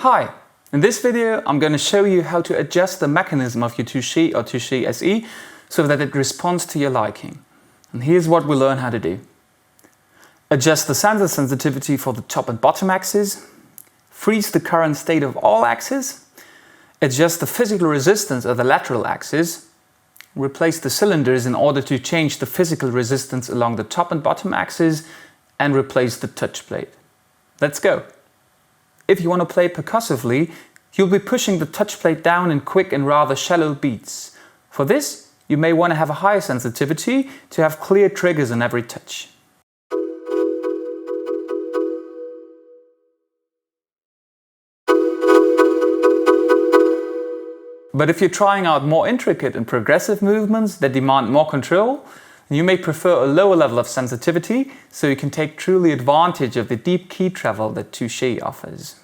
Hi! In this video I'm going to show you how to adjust the mechanism of your Touché or Touché SE so that it responds to your liking. And here's what we learn how to do. Adjust the sensor sensitivity for the top and bottom axes, freeze the current state of all axes, adjust the physical resistance of the lateral axis, replace the cylinders in order to change the physical resistance along the top and bottom axes, and replace the touch plate. Let's go! If you want to play percussively, you'll be pushing the touch plate down in quick and rather shallow beats. For this, you may want to have a higher sensitivity to have clear triggers on every touch. But if you're trying out more intricate and progressive movements that demand more control, you may prefer a lower level of sensitivity so you can take truly advantage of the deep key travel that Touché offers.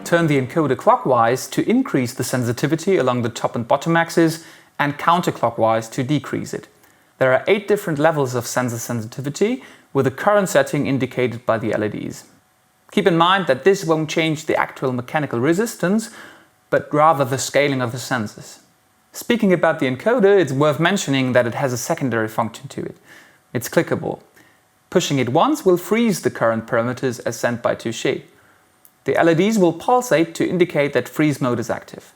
Turn the encoder clockwise to increase the sensitivity along the top and bottom axes and counterclockwise to decrease it. There are 8 different levels of sensor sensitivity with the current setting indicated by the LEDs. Keep in mind that this won't change the actual mechanical resistance, but rather the scaling of the sensors. Speaking about the encoder, it's worth mentioning that it has a secondary function to it. It's clickable. Pushing it once will freeze the current parameters as sent by Touché. The LEDs will pulsate to indicate that freeze mode is active.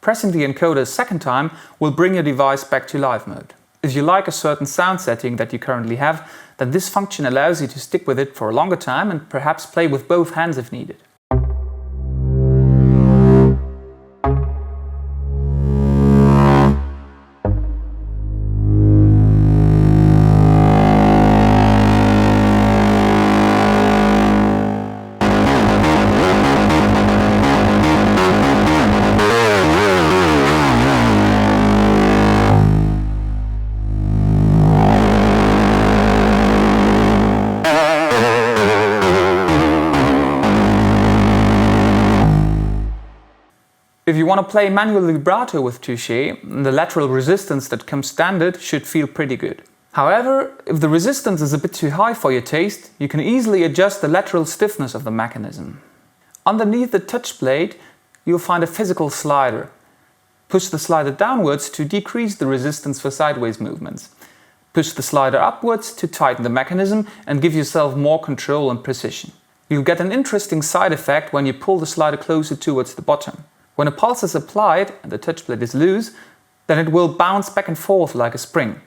Pressing the encoder a second time will bring your device back to live mode. If you like a certain sound setting that you currently have, then this function allows you to stick with it for a longer time and perhaps play with both hands if needed. If you want to play manual vibrato with Touché, the lateral resistance that comes standard should feel pretty good. However, if the resistance is a bit too high for your taste, you can easily adjust the lateral stiffness of the mechanism. Underneath the touch plate, you'll find a physical slider. Push the slider downwards to decrease the resistance for sideways movements. Push the slider upwards to tighten the mechanism and give yourself more control and precision. You'll get an interesting side effect when you pull the slider closer towards the bottom. When a pulse is applied and the touch plate is loose, then it will bounce back and forth like a spring.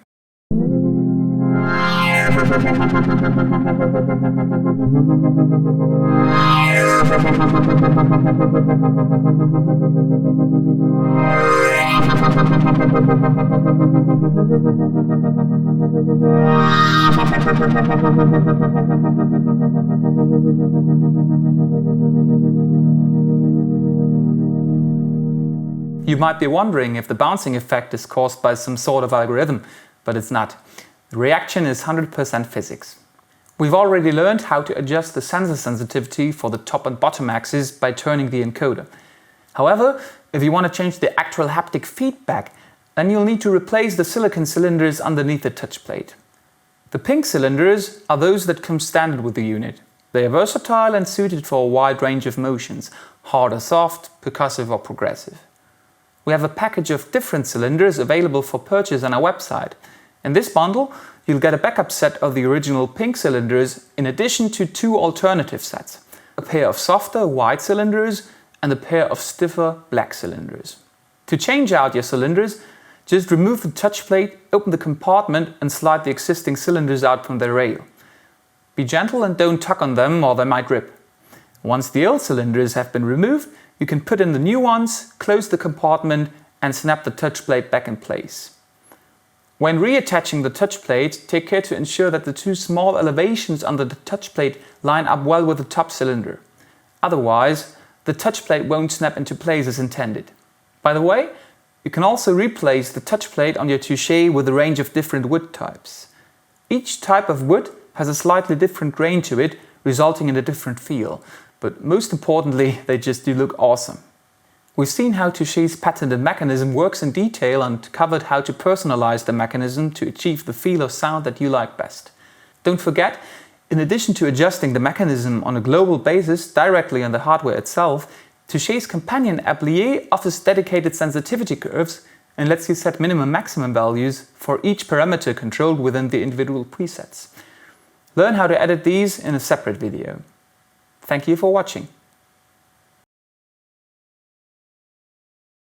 You might be wondering if the bouncing effect is caused by some sort of algorithm, but it's not. The reaction is 100% physics. We've already learned how to adjust the sensor sensitivity for the top and bottom axes by turning the encoder. However, if you want to change the actual haptic feedback, then you'll need to replace the silicon cylinders underneath the touch plate. The pink cylinders are those that come standard with the unit. They are versatile and suited for a wide range of motions, hard or soft, percussive or progressive. We have a package of different cylinders available for purchase on our website. In this bundle, you'll get a backup set of the original pink cylinders in addition to 2 alternative sets, a pair of softer white cylinders and a pair of stiffer black cylinders. To change out your cylinders, just remove the touch plate, open the compartment and slide the existing cylinders out from their rail. Be gentle and don't tug on them or they might rip. Once the old cylinders have been removed, you can put in the new ones, close the compartment and snap the touch plate back in place. When reattaching the touch plate, take care to ensure that the two small elevations under the touch plate line up well with the top cylinder. Otherwise, the touch plate won't snap into place as intended. By the way, you can also replace the touch plate on your Touché with a range of different wood types. Each type of wood has a slightly different grain to it, resulting in a different feel. But most importantly, they just do look awesome. We've seen how Touché's patented mechanism works in detail and covered how to personalize the mechanism to achieve the feel of sound that you like best. Don't forget, in addition to adjusting the mechanism on a global basis directly on the hardware itself, Touché's companion app Lié offers dedicated sensitivity curves and lets you set minimum-maximum values for each parameter controlled within the individual presets. Learn how to edit these in a separate video. Thank you for watching.